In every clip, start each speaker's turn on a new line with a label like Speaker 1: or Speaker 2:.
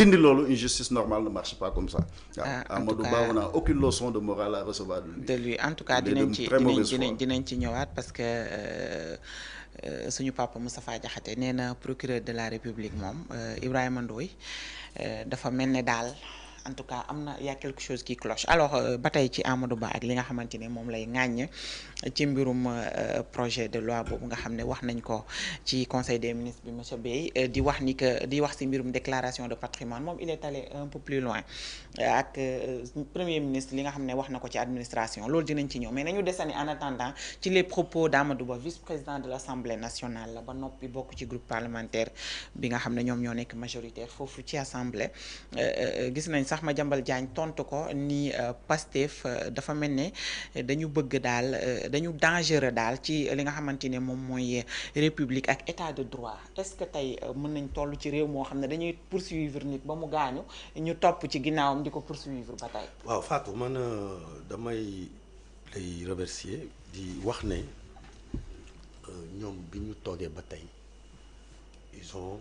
Speaker 1: dindi loolu une justice normale ne marche pas comme ça. waaw Amadou Ba on n'a aucune leçon de morale à recevoir
Speaker 2: de lui en tout cas dinañ ci ñëwaat parce que suñu papa Moustapha Diakhaté nee na procureur de la République moom Ibrahima Ndoye dafa mel ne daal en tout cas am na y a quelque chose qui cloche alors ba tey ci Amadou Ba ak li nga xamante ne moom lay ŋàññ ci mbirum projet de loi boobu nga xam ne wax nañ ko ci conseil des ministres bi monsieur Bey di wax ni que di wax ci mbirum déclaration de patrimoine moom il est allé un peu plus loin ak premier ministre li nga xam ne wax na ko ci administration loolu dinañ ci ñëw mais nañu desandi en attendant ci les propos d'Amadou Ba vice-président de l'Assemblée nationale la ba noppi bokk ci groupe parlementaire bi nga xam ne ñoom ñoo nekk majoritaire foofu ci assemblée gis nañ sax Madiambal Diagne tontu ko ni Pastef dafa mel ne dañu bëgg daal dañu dangereux daal ci li nga xamante ne moom mooy république ak état de droit est-ce que tey mën nañ toll ci réew moo xam ne dañuy poursuivre nit ba mu gaañu ñu topp ci ginnaawam di ko poursuivre ba tey.
Speaker 3: waaw Fatou man damay lay remercier di wax ne ñoom bi ñu toogee ba tey ils ont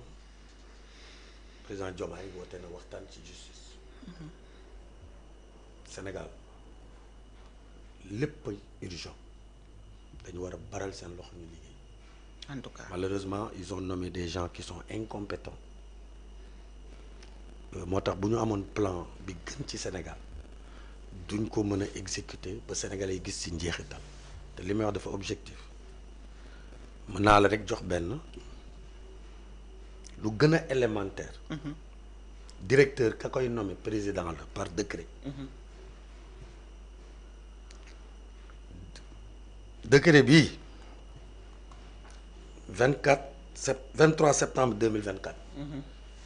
Speaker 3: président Diomaye woote na waxtaan ci justice. Sénégal lépp urgent dañu war a baral seen loxo ñu liggéey.
Speaker 2: En tout cas
Speaker 3: malheureusement ils ont nommé des gens qui sont incompétents moo tax bu ñu amoon plan bi gën ci Sénégal duñ ko mën a exécuter ba Sénégalais yi gis ci njeexital te li may wax dafa objectif mën naa la rek jox benn lu gën a élémentaire. Directeur ka koy nommé président la par décret. Décret bii 23 septembre 2024.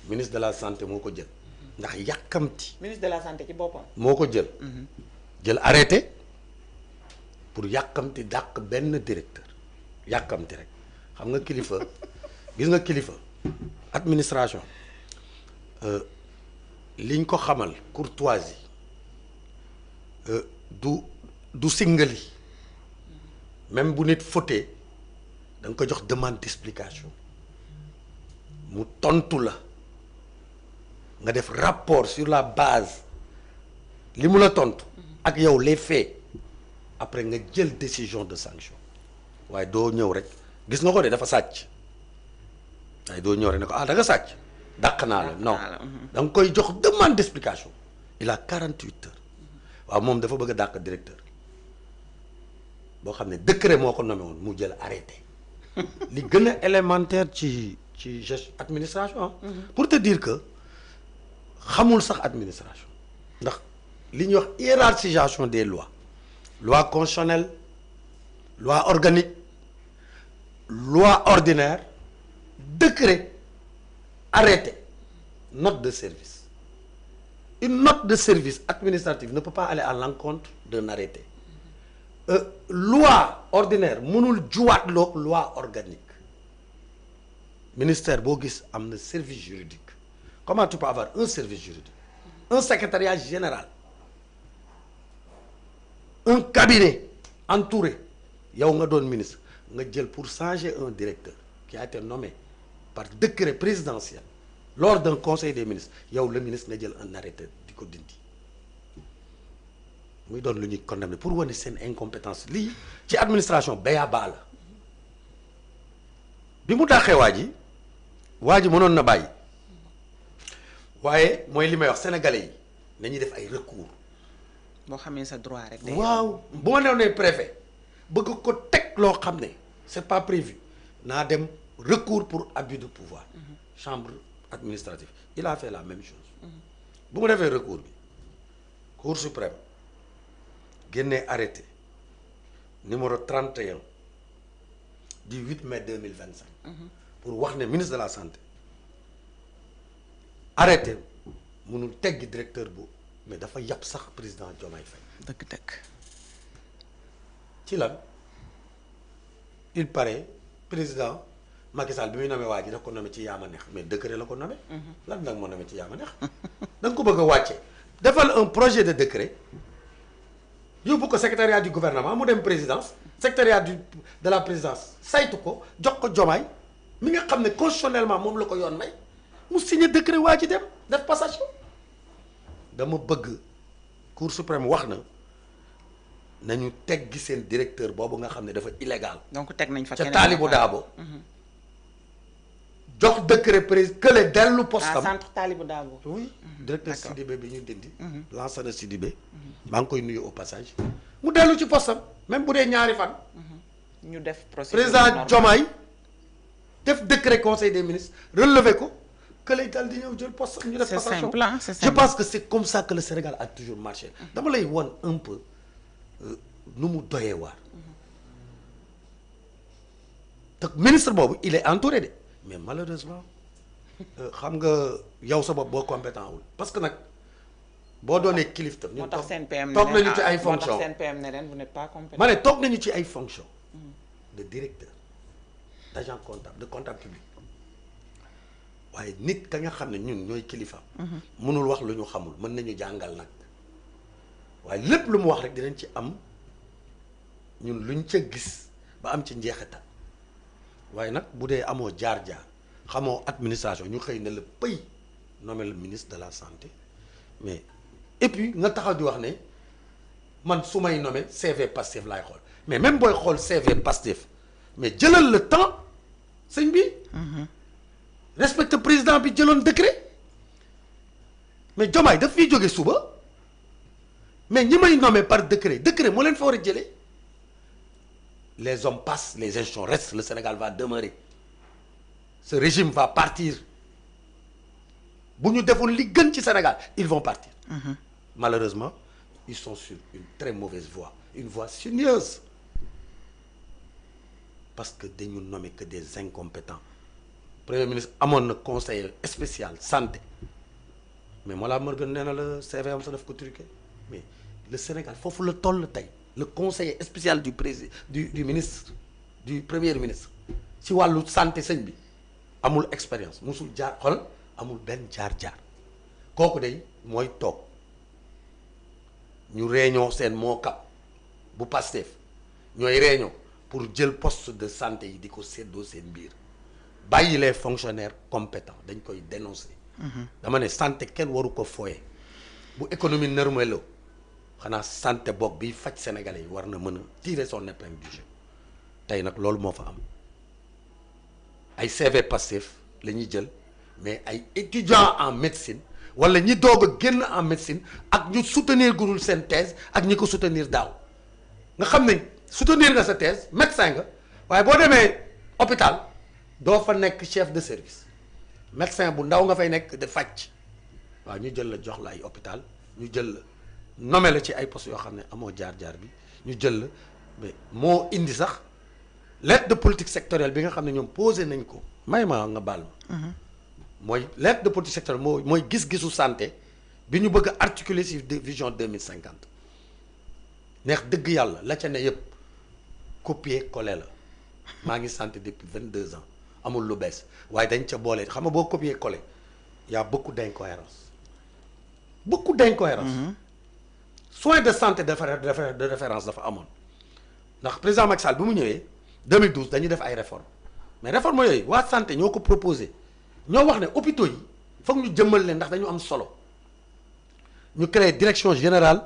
Speaker 3: Ministre de la santé moo ko jël. ndax yàkkamti.
Speaker 2: ministre de la santé ci boppam.
Speaker 3: moo ko jël. jël arrêté pour yàkkamti dàq benn directeur yàkkamti rek xam nga kilifa gis nga kilifa administration. liñ ko xamal courtoisie du singali même bu nit fauté da nga ko jox demande d'explication mu tontu la nga def rapport sur la base li mu la tontu ak yow les faits après nga jël décision de sanction waaye doo ñëw rek gis nga ko de dafa sàcc waaye doo ñëw rek ne ko da nga sàcc dàq naa la non da nga koy jox demande d'explication il a 48 heures waaw moom dafa bëgg a dàq directeur boo xam ne décret moo ko nommé woon mu jël arrêté li gën a élémentaire ci gestion administration pour te dire que xamul sax administration ndax li ñuy wax hiérarchisation des lois loi constitutionnelle loi organique loi ordinaire décret arrêté note de service une note de service administrative ne peut pas aller à l'encontre d'un arrêté loi ordinaire mënul juwaat loo loi organique ministère boo gis am na service juridique comment tu peux avoir un service juridique un secrétariat général un cabinet entouré yow nga doon ministre nga jël pour changer un directeur qui a été nommé par décret présidentiel lors d'un conseil des ministres yow le ministre nga jël un arrêté di ko dindi muy doon lu ñuy condamné pour wane seen incompétence lii ci administration béyabaa la bi mu dàqee waa ji mënoon na bàyyi waaye mooy li may wax sénégalais yi nañuy def ay recours.
Speaker 2: boo xamee sa droit rek.
Speaker 3: waaw bu ma nee préfet bëgg ko teg loo xam ne c'est pas prévu naa dem recours pour abus de pouvoir. chambre administrative il a fait la même chose. bu mu defee recours bi cour suprême génnee arrêté numéro 31 du 8 mai 2025. pour wax ne ministre de la santé arrêté mënul teggi directeur bu mais dafa yàpp sax président Diomaye Faye.
Speaker 2: dëgg-dëgg.
Speaker 3: ci lan il paraît président Macky Sall bi muy nommé waa ji daf ko nommé ci yaama neex mais décret la ko nommé. lan nag moo nommé ci yaama neex. da nga ko bëgg a wàcce defal un projet de décret yóbbu ko secrétariat du gouvernement mu dem présidence secrétariat de la présidence saytu ko jox ko Diomaye mi nga xam ne constitutionnellement moom la ko yoon may mu signé décret waa ji dem. def passation dama bëgg Cour suprême wax na nañu teggi seen directeur boobu nga xam ne dafa illégal.
Speaker 2: donc teg nañ fa
Speaker 3: ca Talibou Dabo. jox décret président kële dellu postam.
Speaker 2: centre Talibou Dabo.
Speaker 3: oui directeur Sidibé bi ñu dindi. Lansana Sidibé. maa ngi koy nuyu au passage. mu dellu ci postam même bu dee ñaari fan.
Speaker 2: ñu def procédure
Speaker 3: président Diomaye def décret conseil des ministres relevé ko kële dal di ñëw jël poste ñu def passation.
Speaker 2: C'est simple.
Speaker 3: Je pense que c'est comme ça que le Sénégal a toujours marché. dama lay won un peu nu mu doyee waar. te ministre boobu il est entouré de mais malheureusement xam nga yow sa bopp boo compétent wul parce que nag boo doonee kilifta
Speaker 2: moo tax seen PM
Speaker 3: toog nañu ci ay fonctions
Speaker 2: moo tax seen PM ne leen vous n'êtes pas compétent.
Speaker 3: ma ne toog nañu ci ay fonctions de directeur d'agent comptable de comptable public waaye nit ka nga xam ne ñun ñooy kilifa. mënul wax lu ñu xamul mën nañu jàngal nag waaye lépp lu mu wax rek dinañ ci am ñun luñ ca gis ba am ci njeexital waaye nag bu dee amoo jaar-jaar xamoo administration ñu xëy na la pëy nommé le ministre de la santé mais et puis nga taxaw di wax ne man su may nommé CV Pastef laay xool mais même booy xool CV Pastef mais jëlal le temps sëñ bi. respecte président bi jëloon décret mais Diomaye daf fiy jóge suba mais ñi may nommé par décret moo leen fa war a jëlee les hommes passent les institutions restent le Sénégal va demeurer ce régime va partir bu ñu defoon li gën ci Sénégal ils vont partir. Malheureusement ils sont sur une très mauvaise voie une voie sinueuse parce que dañu nommé que des incompétents. Premier ministre amoon na conseiller spécial santé mais Mollah Morgun nee na la CV am sa def ko truqué mais le Sénégal foofu la toll tey le conseiller spécial du président du ministre du premier ministre ci wàllu santé sëñ bi amul expérience musul jaar xool amul benn jaar-jaar kooku day mooy toog ñu réunion seen moo kap bu Pastef ñooy réunion pour jël poste de santé yi di ko séddoo seen biir bàyyi les fonctionnaires compétents dañ koy dénoncer. dama ne santé kenn waru ko fooye bu économie nërmeloo xanaa santé boog biy faj sénégalais yi war na mën a tirer son épingle du jeu tey nag loolu moo fa am ay CV Pastef la ñuy jël mais ay étudiants en médecine wala ñi doog a génn en médecine ak ñu soutenir gurul seen thèse ak ñi ko soutenir daaw nga xam ne soutenir nga sa thèse médecin nga waaye boo demee hôpital doo fa nekk chef de service médecin bu ndaw nga fay nekk de fàcc waaw ñu jël la jox la ay hôpital ñu jël la nommé la ci ay postes yoo xam ne amoo jaar-jaar bi ñu jël la mais moo indi sax lettre de politique sectorielle bi nga xam ne ñoom posé nañ ko may ma nga baal ma mooy lettre de politique sectorielle mooy gis-gisu santé bi ñu bëgg a articuler ci vision 2050 neex dëgg yàlla la ca ne yëpp copier coller la maa ngi santé depuis 22 ans amul lu bees waaye dañ ca boole xam nga boo copier coller y a beaucoup d'incohérence soins de santé de référence dafa amoon ndax président Macky Sall bi mu ñëwee 2012 dañuy def ay réformes mais réformes yooyu waa santé ñoo ko proposé ñoo wax ne hôpitaux yi foog ñu jëmmal leen ndax dañu am solo ñu créer direction générale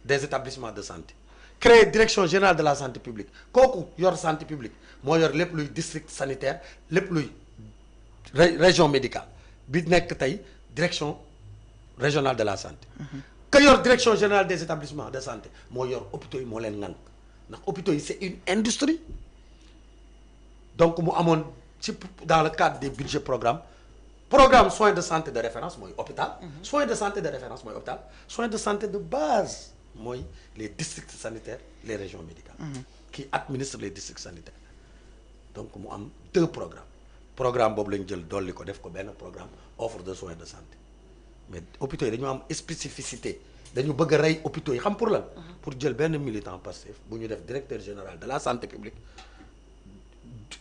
Speaker 3: des établissements de santé créer direction générale de la santé publique kooku yor santé publique moo yor lépp luy district sanitaire lépp luy région médicale bi nekk tey direction régionale de la santé ka yor direction générale des établissements de santé moo yor hôpitaux yi moo leen ŋànk ndax hôpitaux yi c'est une industrie donc mu amoon ci dans le cadre des budgets programme soins de santé de référence mooy hôpital soins de santé de référence mooy hôpital soins de santé de base mooy les districts sanitaires les régions médicales qui administrent les districts sanitaires donc mu am 2 programme boobu lañ jël dolli ko def ko benn programme offre de soins de santé mais hôpitaux yi dañu am spécificité dañu bëgg a rey hôpitaux yi xam pour lan pour jël benn militant Pastef bu ñu def directeur général de la santé publique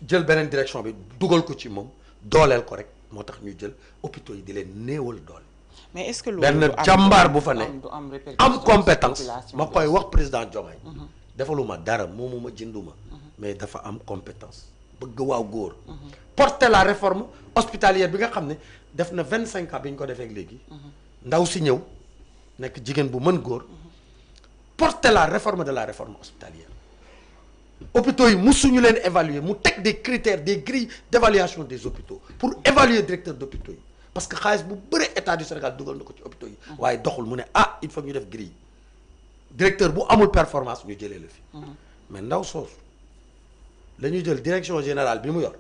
Speaker 3: jël beneen direction bi dugal ko ci moom dooleel ko rek moo tax ñu jël hôpitaux yi di leen néewal doole.
Speaker 2: mais est-ce que
Speaker 3: benn jàmbaar bu fa ne am compétence ma koy wax président Diomaye defaluma dara moomuma jënduma mais dafa am compétence bëgg waaw góor porter la réforme hospitalière bi nga xam ne def na 25 ans bi ñu ko defee léegi. ndaw si ñëw nekk jigéen bu mën góor. porter la réforme de la réforme hospitalière. hôpitaux yi musuñu leen évaluer mu teg des critères des grilles d'évaluation des hôpitaux pour évaluer directeur d'hôpitaux yi parce que xaalis bu bëri état du Sénégal dugal na ko ci hôpitaux yi. waaye doxul mu ne il faut ñu def grille directeur bu amul performance ñu jëlee la fi. mais ndaw soosu la ñuy jël direction générale bi mu yor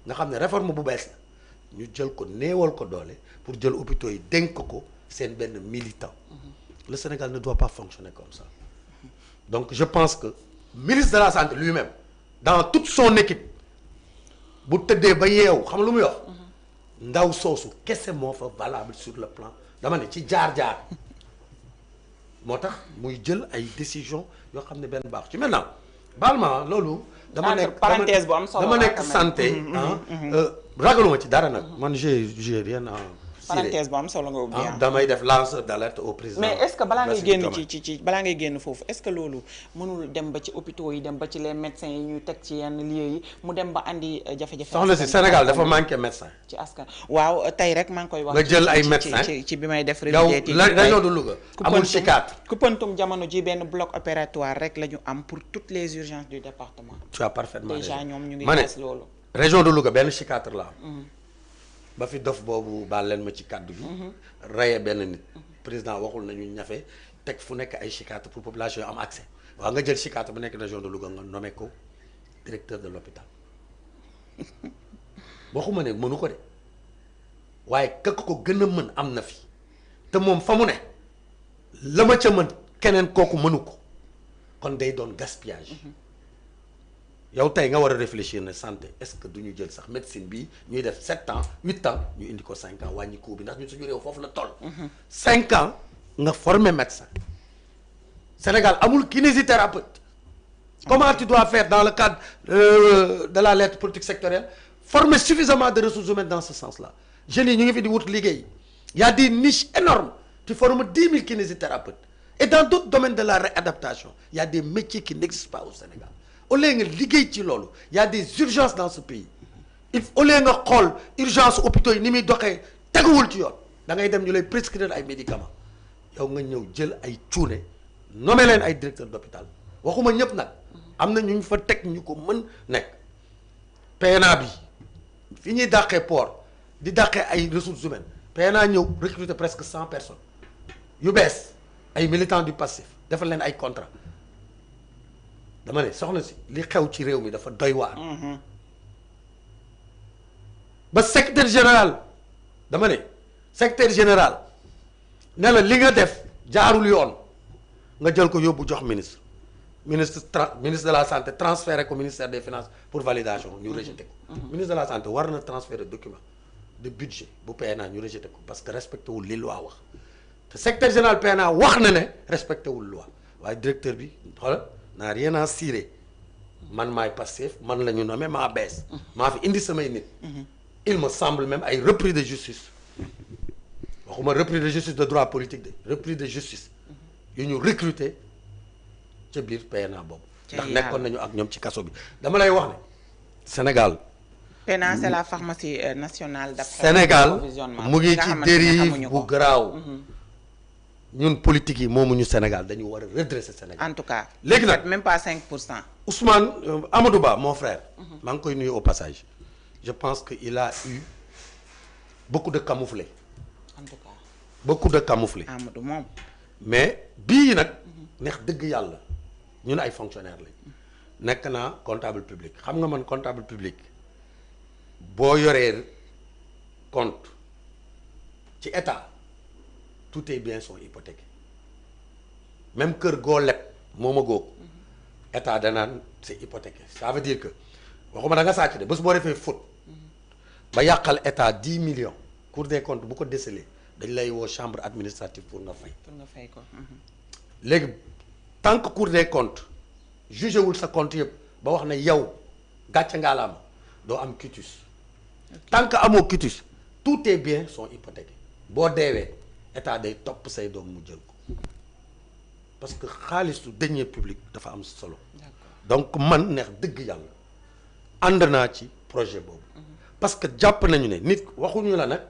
Speaker 3: nga xam ne réforme bu bees la ñu jël ko néewal ko doole pour jël hôpitaux yi dénk ko seen benn militant. Le Sénégal ne doit pas fonctionner comme ça. Donc je pense que ministre de la santé lui-même dans toute son équipe bu tëddee ba yeewu xam lu muy wax ndaw soosu kese moo fa valable sur le plan dama ne ci jaar-jaar moo tax muy jël ay décisions yoo xam ne benn baax ci maintenant baal loolu. dama nekk
Speaker 2: parenthèse bu am solo
Speaker 3: dama nekk santé. ragaluma ci dara nag man j'ai rien à.
Speaker 2: parenthèse bu am solo nga ubbi
Speaker 3: damay def lanceur d'alerte au président.
Speaker 2: mais est-ce que balaa ngay génn ci balaa ngay génn foofu est-ce que loolu mënul dem ba ci hôpitaux yi dem ba ci les médecins yi ñuy teg ci yenn lieux yi mu dem ba andi jafe-jafe.
Speaker 3: soxna si Sénégal dafa manqué médecin.
Speaker 2: ci askan waaw tey rek maa ngi koy wax.
Speaker 3: nga jël ay médecins
Speaker 2: ci bi may def.
Speaker 3: yow région de Louga amul psychiatre.
Speaker 2: Koupentoum jamono ji benn bloc opératoire rek la ñu am pour toutes les urgences du département.
Speaker 3: tu as parfaitement
Speaker 2: déjà ñoom ñu ngi gis loolu.
Speaker 3: région de Louga benn psychiatre la am. ba fi dof boobu baal leen ma ci kàddu gi. reye benn nit. président waxul nañu ñafe teg fu nekk ay psychiatre pour population yi am accès waaw nga jël psychiatre bu nekk région de Louga nga nommé ko directeur de l'hôpital waxuma ne mënu ko de waaye kakk ko gën a mën am na fi te moom fa mu ne la ma ca mën keneen kooku mënu ko kon day doon gaspillage. yow tey nga war a réfléchir ne santé est-ce que du ñu jël sax médecine bi ñuy def 7 ans 8 ans ñu indi ko 5 ans wàññi coût bi ndax ñun suñu réew foofu la toll. 5 ans nga former médecin Sénégal amul kinésithérapeute. Comment tu dois faire dans le cadre de la lettre politique sectorielle former suffisamment de ressources humaines dans ce sens-là jeunes yi ñu ngi fi di wut liggéey y a des niches énormes tu formes 10 000 kinésithérapeutes et dans d'autres domaines de la réadaptation il y a des métiers qui n'existent pas au Sénégal. au lieu nga liggéey ci loolu y a des urgences dans ce pays au lieu nga xool urgence hôpitaux yi ni muy doxee teguwul ci yoon da ngay dem ñu lay prescrire ay médicaments yow nga ñëw jël ay cuune nommé leen ay directeur d'hôpital waxuma ñëpp nag am na ñu fa teg ñu ko mën nekk PNA bi fi ñuy dàqee port di dàqee ay ressources humaines PNA ñëw recruter presque 100 personnes yu bees ay militants du passif defal leen ay contrat dama ne soxna si li xew ci réew mi dafa doy waar. ba secrétaire général dama ne secrétaire général ne la li nga def jaarul yoon nga jël ko yóbbu jox ministre ministre de la santé transféré ko ministère des finances pour validation ñu rejeté ko. ministre de la santé war na transférer document de budget bu PNA ñu rejeté ko parce que respecté wul li loi wax te secrétaire général PNA wax na ne respecté wul loi waaye directeur bi xoolal. n'a rien à cirer man maay Pastef man la ñu nommé maa bees maa fi indi samay nit il me semble même ay repris de justice waxuma repris de justice de droit politique de repris de justice yu ñu recruter ca biir PNA boobu ndax nekkoon nañu ak ñoom ci kaso bi dama lay wax ne Sénégal
Speaker 2: PNA c'est la pharmacie nationale d'après
Speaker 3: Sénégal mu ngi ci dérive bu garaaw ñun politique yi moomuñu Sénégal dañu war a redresser Sénégal.
Speaker 2: en tout cas.
Speaker 3: léegi nag
Speaker 2: même pas 5%.
Speaker 3: Ousmane Amadou Ba mon frère. maa ngi koy nuyu au passage. je pense que il a eu beaucoup de camouflé.
Speaker 2: en tout cas.
Speaker 3: beaucoup de camouflé.
Speaker 2: Amadou moom.
Speaker 3: mais bii nag. neex dëgg yàlla ñun ay fonctionnaires lañ. nekk naa comptable public xam nga man comptable public boo yoree compte ci état. tous tes biens sont hypothéqués même kër goo leb moom a góog état danaan c'est hypothéqué ça veut dire que waxuma da nga sàcc de bés boo defee faute ba yàqal état 10 millions cour des comptes bu ko déceler dañ lay woo chambre administrative pour nga fay.
Speaker 2: pour nga fay ko.
Speaker 3: léegi tant que cour des comptes jugé wul sa compte yëpp ba wax ne yow gàcce ngaalaama doo am quitus. tant que amoo quitus tous tes biens sont hypothéqués boo deewee. état day topp say doom mu jël ko parce que xaalisu deniers publics dafa am solo. donc man neex dëgg yàlla ànd naa ci projet boobu. parce que jàpp nañu ne nit waxuñu la nag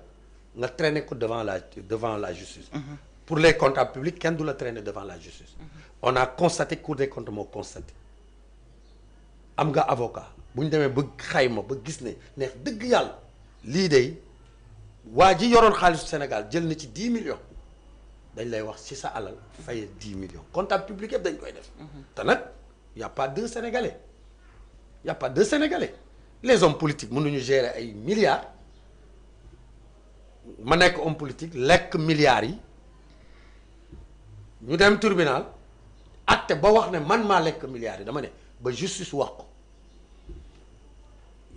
Speaker 3: nga traîner ko devant la justice. Pour les comptables publics kenn du la traîner devant la justice. On a constaté Cour des comptes moo constaté am nga avocat bu ñu demee ba xayma ba gis ne neex dëgg yàlla lii de waa ji yoroon xaalisu Sénégal jël na ci 10 millions dañ lay wax ci sa alal fay 10 millions comptable public yëpp dañ koy def. te nag y a pas deux Sénégalais y a pas deux Sénégalais les hommes politiques mënuñu gérer ay milliards ma nekk homme politique lekk milliards yi ñu dem tribunal atte ba wax ne man maa lekk milliards yi dama ne ba justice wax ko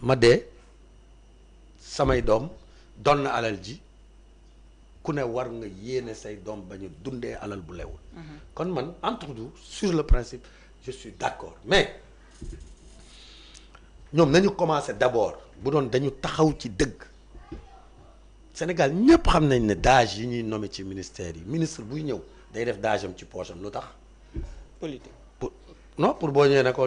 Speaker 3: ma dee samay doom doon na alal ji ku ne war nga yéene say doom ba ñu dundee alal bu lewul. kon man entre nous sur le principe je suis d'accord mais ñoom nañu commencer d'abord bu doon dañu taxaw ci dëgg Sénégal ñëpp xam nañ ne DAGE yi ñuy nommé ci ministère yi ministre buy ñëw day def DAGE am ci poche am lu tax.
Speaker 2: politique
Speaker 3: non pour boo ñëwee ne ko